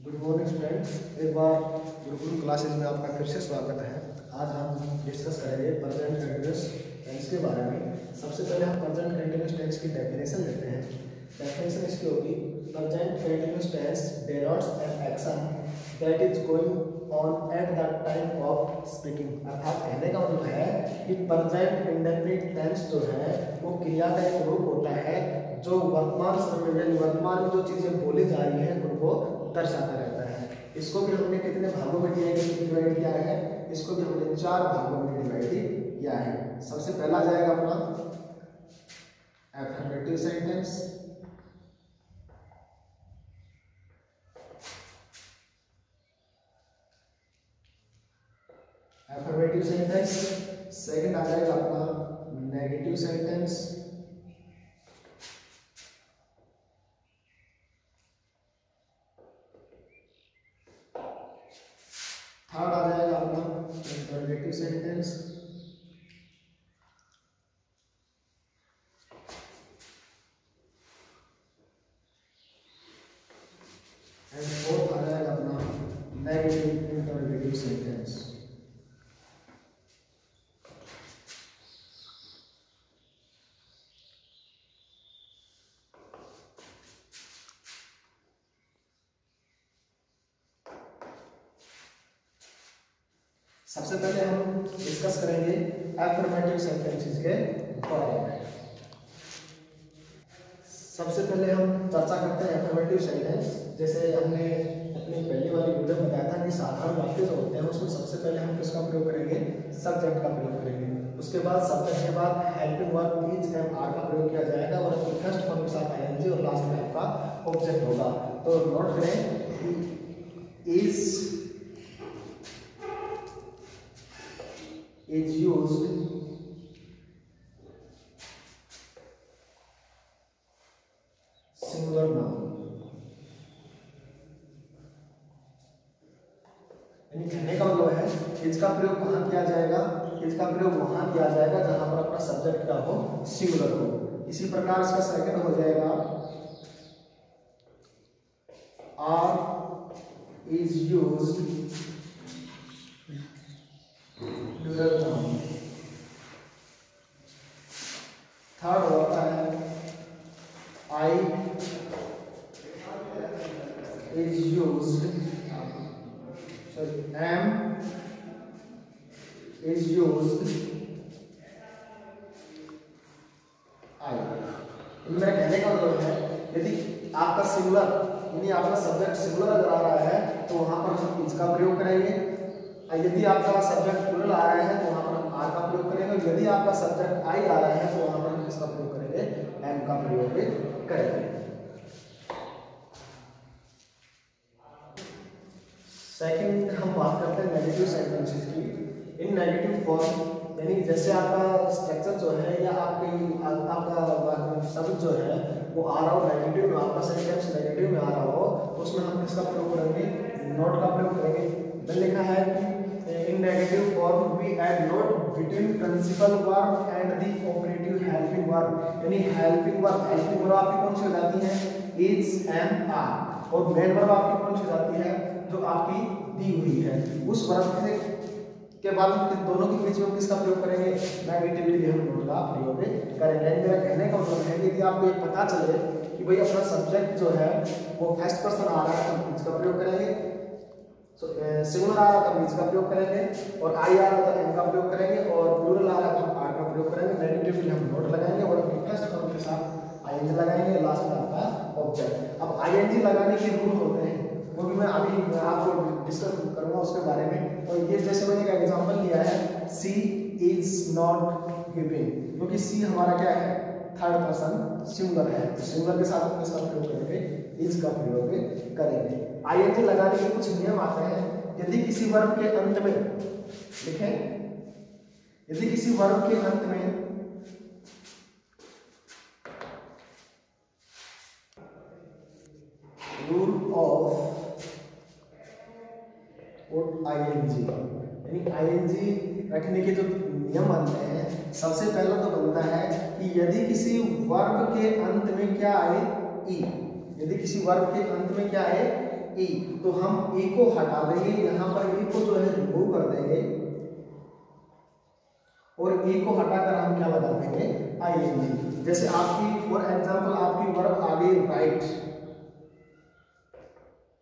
Good morning students, एक बार Gurukul classes में आपका फिर से स्वागत है। आज हम डिस्कस करेंगे प्रेजेंट कंटिन्यूअस टेंस के बारे में। सबसे पहले हम प्रेजेंट कंटिन्यूअस टेंस की डेफिनेशन लेते हैं। डेफिनेशन इसकी होगी present continuous tense denotes an action that is going on at the time of speaking. अर्थात कहने का मतलब है कि प्रेजेंट इंडेफिनिट टेंस जो है वो क्रिया का एक रूप होता है जो वर्तमान समय में वर्तमान में जो चीजें बोली जा रही है उनको दर्शाता रहता है। इसको भी हमने कितने भागों में डिवाइड किया है? इसको भी हमने 4 भागों में डिवाइड किया है। सबसे पहला जाएगा अपना affirmative sentence, affirmative sentence. Second आ जाएगा अपना नेगेटिव सेंटेंस, थर्ड आ जाएगा अपना इंटरोगेटिव सेंटेंस, एंड फोर्थ आ जाएगा अपना नेगेटिव इंटरोगेटिव सेंटेंस। सबसे पहले हम डिस्कस करेंगे अफर्मेटिव सेंटेंसेस के बारे में। सबसे पहले हम चर्चा करते हैं अफर्मेटिव सेंटेंस। जैसे हमने अपनी पहली वाली वीडियो में बताया था कि साधारण वाक्य जो होते हैं उसमें सबसे पहले हम किसका प्रयोग करेंगे? सब्जेक्ट का प्रयोग करेंगे। उसके बाद सब्जेक्ट के बाद helping verb is and are का प्रयोग किया जाएगा और फर्स्ट फॉर्म के साथ आईएनजी और लास्ट में आपका ऑब्जेक्ट होगा। तो नोट करें is used singular noun, यानी कहने का मतलब है इसका प्रयोग कहाँ किया जाएगा? इसका प्रयोग वहां किया जाएगा जहां पर अपना सब्जेक्ट क्या हो? सिंगुलर हो। इसी प्रकार इसका सेकंड हो जाएगा are is used plural noun. Third होता है I is used, am is used I. मेरा कहने का मतलब है यदि आपका सिंगुलर यानी आपका सब्जेक्ट सिंगुलर अगर आ रहा है तो वहां पर हम इसका प्रयोग करेंगे। यदि आपका सब्जेक्ट प्लूरल आ रहा है तो वहां पर हम आर का प्रयोग करेंगे। यदि आपका सब्जेक्ट आई आ रहा है तो वहां पर हम किसका प्रयोग करेंगे? एम का प्रयोग करेंगे। सेकंड हम बात करते हैं नेगेटिव सेंटेंसेस की। इन नेगेटिव फॉर्म यानी जैसे आपका स्ट्रक्चर जो है या आपका शब्द जो है वो आ रहा हो नेगेटिव में, आपका सेंटेंस नेगेटिव में आ रहा हो तो उसमें हम किसका प्रयोग करेंगे? नॉट का प्रयोग करेंगे। तो लिखा है कि in negative form we add not between principal verb and the operative helping verb। यानी helping verb आपकी कौन सी हो जाती है? is, am, are। और main verb आपकी कौन सी हो जाती है? जो आपकी दी हुई है। उस वर्ब के बाद दोनों के बीच में किसका प्रयोग करेंगे? नेगेटिव के लिए हम नोट का प्रयोग करेंगे। मेरा कहने का मतलब है कि आपको ये पता चले कि भाई अपना सब्जेक्ट जो है वो फर्स्ट पर्सन आ रहा है तो हम इसका प्रयोग करेंगे, सिंगुलर आ रहा था हम इसका प्रयोग करेंगे, और आई आ रहा था एम का प्रयोग करेंगे, और प्लूरल आ रहा था हम आर का प्रयोग करेंगे। नेगेटिव के लिए हम नोट लगाएंगे और अपनी फर्स्ट फॉर्म के साथ आईएनजी लगाएंगे, लास्ट में आपका ऑब्जेक्ट। अब आईएनजी लगाने के रूल होते हैं वो भी मैं अभी आपको डिस्कस करूंगा उसके बारे में। और ये जैसे मैंने एक एग्जांपल लिया है सी इज नॉट गिविंग, क्योंकि सी हमारा क्या है? थर्ड पर्सन सिंगुलर है, तो सिंगुलर के साथ हम इसका प्रयोग करेंगे, इज का प्रयोग करेंगे। आईएनजी लगाने के कुछ नियम आते हैं। यदि किसी वर्ब के अंत में लिखें, यदि किसी वर्ब के अंत में रूल ऑफ आईएनजी यानी आईएनजी रखने के जो नियम बनते हैं, सबसे पहला तो बनता है कि यदि किसी वर्ब के अंत में क्या आए? ई। यदि किसी वर्ब के अंत में क्या आए? ई, तो हम ई को हटा देंगे, यहाँ पर ई को जो है रिमूव कर देंगे और ई को हटाकर हम क्या लगा देंगे आईएनजी। जैसे आपकी फॉर एग्जांपल आपकी वर्ब आ गई राइट,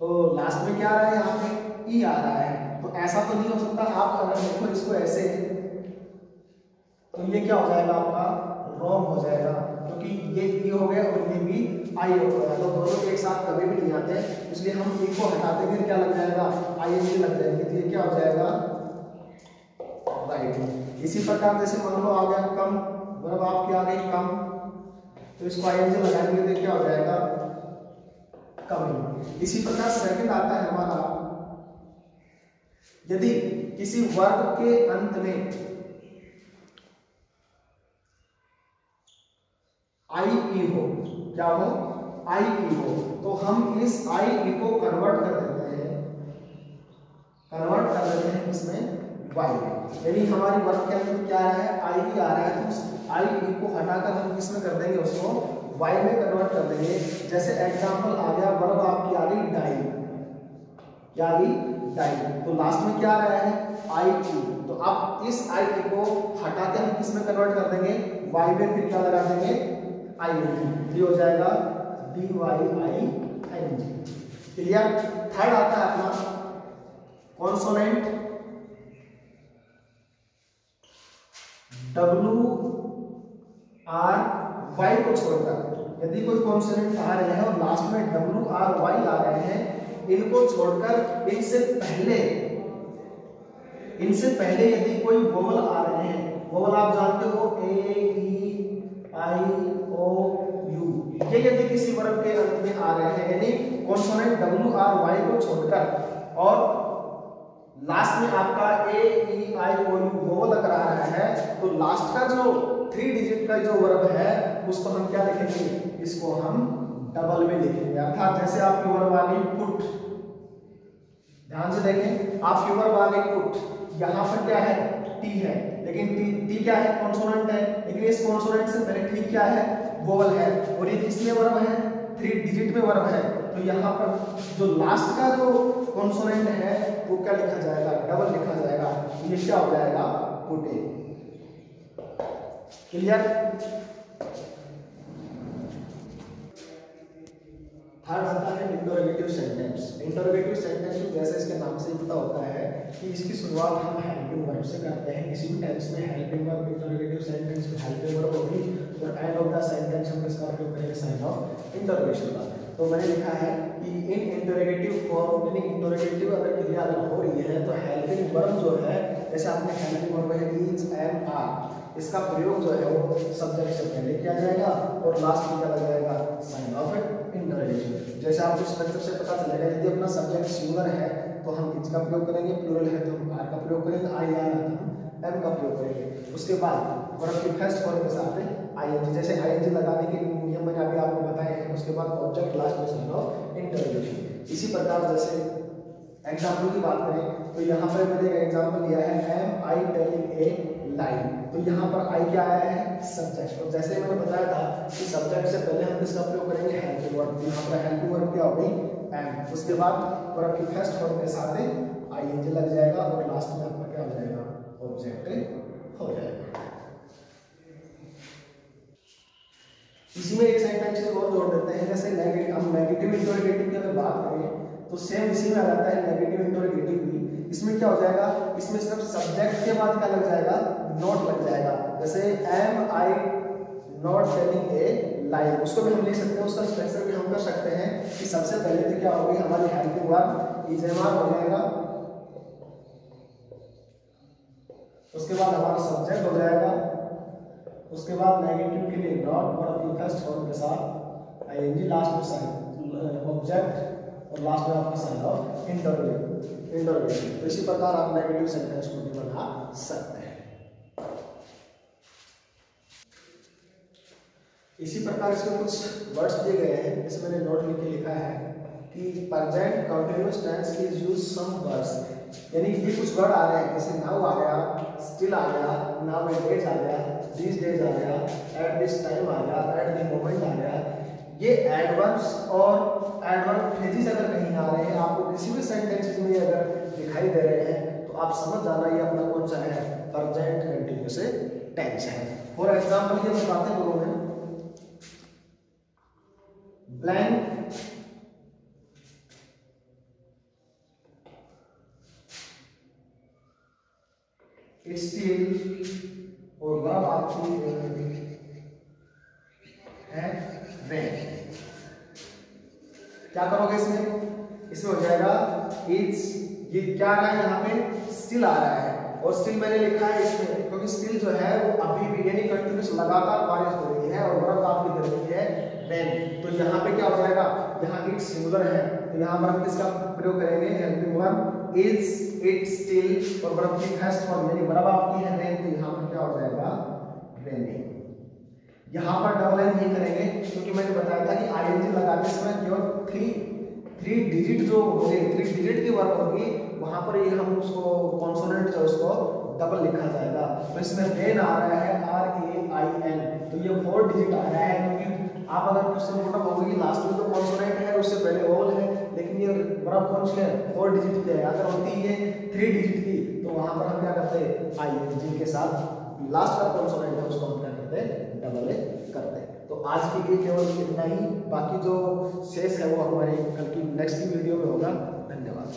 तो लास्ट में क्या आ रहा है यहाँ पे ई आ रहा है, तो ऐसा तो नहीं हो सकता। आप अगर देखो इसको ऐसे तो ये क्या हो जाएगा आपका रॉन्ग हो जाएगा, क्योंकि ये ई हो गया और ये भी आई हो गया, तो दोनों एक साथ कभी भी नहीं आते, इसलिए हम ई को हटा देंगे, क्या लग जाएगा आईएनजी लग जाएंगे, तो ये क्या हो जाएगा राइट। इसी प्रकार जैसे मान लो आ गया कम, वर्ब आपकी आ गई कम, तो इसको आईएनजी लगाएंगे तो क्या हो जाएगा कमिंग। इसी प्रकार सेकंड आता है हमारा, यदि किसी वर्ब के अंत में आई ई हो, क्या हो आई ई हो, तो हम इस आई ई को कन्वर्ट कर देते हैं इसमें वाई में, यानी हमारी वर्ब के अंदर क्या है आई ई आ रहा है, तो उस आई ई को हटाकर हम किसमें कर देंगे उसको वाई में कन्वर्ट कर देंगे। जैसे एग्जांपल आ गया वर्ब आपकी आ गई डाई, क्या आ गई डाई, तो लास्ट में क्या आ रहा है आई ई, तो अब इस आई ई को हटा के हम किसमें कन्वर्ट कर देंगे वाई में, फिर क्या लगा देंगे आई एन जी, हो जाएगा D Y I N G. Clear. Third आता है अपना कॉन्सोनेंट डब्ल्यू आर वाई को छोड़कर, यदि कोई कॉन्सोनेंट आ रहे हैं और लास्ट में डब्ल्यू आर वाई आ रहे हैं, इनको छोड़कर इनसे पहले यदि कोई वोवल आ रहे हैं, वोवल आप जानते हो ए ई आई ओ यू, ये यदि किसी वर्ब के अंत में आ रहे हैं, यानी कॉन्सोनेंट डब्ल्यू आर वाई को छोड़कर और लास्ट में आपका ए ई आई ओ यू वोवल अगर आ रहा है, तो लास्ट का जो 3 डिजिट का जो वर्ब है उसको हम क्या लिखेंगे, इसको हम डबल में लिखेंगे। अर्थात जैसे आपकी वर्ब आ गई पुट, ध्यान से देखें आपकी वर्ब आ गई पुट, यहाँ पर क्या है टी है, लेकिन टी क्या है कॉन्सोनेंट है, लेकिन इस कॉन्सोनेंट से पहले टी क्या है वोवल है, और ये किसमें वर्ब है 3 डिजिट में वर्ब है, तो यहाँ पर जो लास्ट का जो कॉन्सोनेंट है वो क्या लिखा जाएगा डबल लिखा जाएगा, ये क्या हो जाएगा पुटे। क्लियर। थर्ड आता है इंटरोगेटिव सेंटेंस। इंटरोगेटिव सेंटेंस तो जैसे इसके नाम से पता होता है कि इसकी शुरुआत हम हेल्पिंग वर्ब से करते हैं, किसी भी टेंस में हेल्पिंग वर्ब इंटरोगेटिव सेंटेंस में हेल्पिंग वर्ब होगी, और एंड ऑफ द सेंटेंस हम किसका उपयोग करेंगे साइन ऑफ इंटरोगेशन का। तो मैंने लिखा है कि इन इंटरोगेटिव फॉर्म, यानी इंटरोगेटिव अगर क्रिया अगर हो रही है तो हेल्पिंग वर्ब जो है, जैसे आपने हेल्पिंग वर्ब है इज एंड आर, इसका प्रयोग जो है वो सब्जेक्ट से पहले किया जाएगा और लास्ट में क्या लग जाएगा साइन ऑफ इंटरोगेशन। जैसे आपको स्ट्रक्चर से पता चलेगा, यदि अपना सब्जेक्ट सिंगुलर है तो हम इज का प्रयोग करेंगे, प्लूरल है तो हम आर का प्रयोग करेंगे, आई आर है तो हम एम का प्रयोग करेंगे। उसके बाद वर्ब के फर्स्ट फॉर्म के साथ आईएनजी, जैसे आईएनजी लगाने के नियम मैंने अभी आपको बताए हैं। उसके बाद ऑब्जेक्ट लास्ट में साइन ऑफ इंटरोगेशन। इसी प्रकार जैसे एग्जाम्पल की बात करें तो यहाँ पर मैंने एक एग्जाम्पल लिया है am I telling a line, तो यहाँ पर आई क्या आया है सब्जेक्ट, तो जैसे मैंने बताया था कि सब्जेक्ट से पहले हम किसका प्रयोग करेंगे हेल्पिंग वर्ब, यहाँ पर हेल्पिंग वर्ब क्या हो गई एम, उसके बाद वर्ब की फर्स्ट फॉर्म के साथ आईएनजी लग जाएगा और लास्ट में आपका क्या हो जाएगा ऑब्जेक्ट हो जाएगा। इसी में एक सेंटेंस और जोड़ देते हैं, जैसे नेगेटिव, हम नेगेटिव इंटरोगेटिव की अगर बात करें तो सेम इसी में आ जाता है नेगेटिव इंटरोगेटिव भी। इसमें क्या हो जाएगा, इसमें सिर्फ सब्जेक्ट के बाद क्या लग जाएगा नॉट लग जाएगा। जैसे am I not telling a line, उसको भी हम लिख सकते हैं, उसका स्ट्रक्चर भी हम कर सकते हैं कि सबसे पहले तो क्या होगी हमारी helping verb is am are हो जाएगा, उसके बाद हमारा सब्जेक्ट हो जाएगा, उसके बाद नेगेटिव के लिए नॉट वर्ब की फर्स्ट फॉर्म के साथ आईएनजी, लास्ट में साइन ऑब्जेक्ट और लास्ट में आपका साइन ऑफ इंटरोगेटिव। तो इसी प्रकार आप नेगेटिव सेंटेंस को भी बना सकते हैं। इसी प्रकार इसमें कुछ वर्ड्स दिए गए हैं, जैसे मैंने नोट लिख के लिखा है कि present continuous tense is use some words, यानी ये कुछ वर्ड आ रहे हैं, जैसे नाउ आ गया, स्टिल आ गया, नाउ डेज आ गया, दिस डेज आ गया, एट दिस टाइम आ गया, एट द मोमेंट आ गया। ये एडवर्ब्स और एडवर्ब फ्रेजेस अगर कहीं आ रहे हैं, आप किसी भी सेंटेंसेस में अगर दिखाई दे रहे हैं तो आप समझ जाना ये अपना कौन सा है, प्रेजेंट कंटिन्यूअस टेंस है। फॉर एग्जांपल ये बातें बोलूं मैं, ब्लैंक स्टील और वर्ब आपकी है रेन। क्या करोगे इसमें, इसमें हो जाएगा इट्स, ये क्या आ रहा है यहाँ पे स्टिल आ रहा है, और स्टिल मैंने लिखा है इसमें क्योंकि स्टिल जो है वो अभी भी यानी कंटिन्यूस लगातार बारिश हो रही है और वर्ब आपकी दे रही है रेन। तो यहाँ पे क्या हो जाएगा, यहाँ इट्स सिंगुलर है तो यहाँ पर हम किसका प्रयोग करेंगे, helping verb is, it, still और वर्ब की फर्स्ट फॉर्म यानी वर्ब आपकी है रेन, तो यहाँ पर क्या हो जाएगा रेनिंग। यहाँ पर डबल एन नहीं करेंगे क्योंकि मैंने बताया था कि आईएनजी लगाते समय केवल थ्री डिजिट जो होंगे, 3 डिजिट की वर्ब होगी वहां पर ये हम उसको कॉन्सोनेंट जो उसको डबल लिखा जाएगा। तो इसमें रेन आ रहा है RAIN, तो ये 4 डिजिट आ रहा है क्योंकि आप अगर क्वेश्चन पुट अप होगी लास्ट में तो कॉन्सोनेंट है उससे पहले वोवल है, लेकिन ये वर्ब कौन सी है 4 डिजिट की है। अगर होती है 3 डिजिट की तो वहां पर हम क्या करते, आईएनजी के साथ लास्ट का कॉन्सोनेंट है उसको हम क्या करते, डबल करते हैं। तो आज के लिए केवल इतना ही, बाकी जो शेष है वो हमारे कल की नेक्स्ट वीडियो में होगा। धन्यवाद।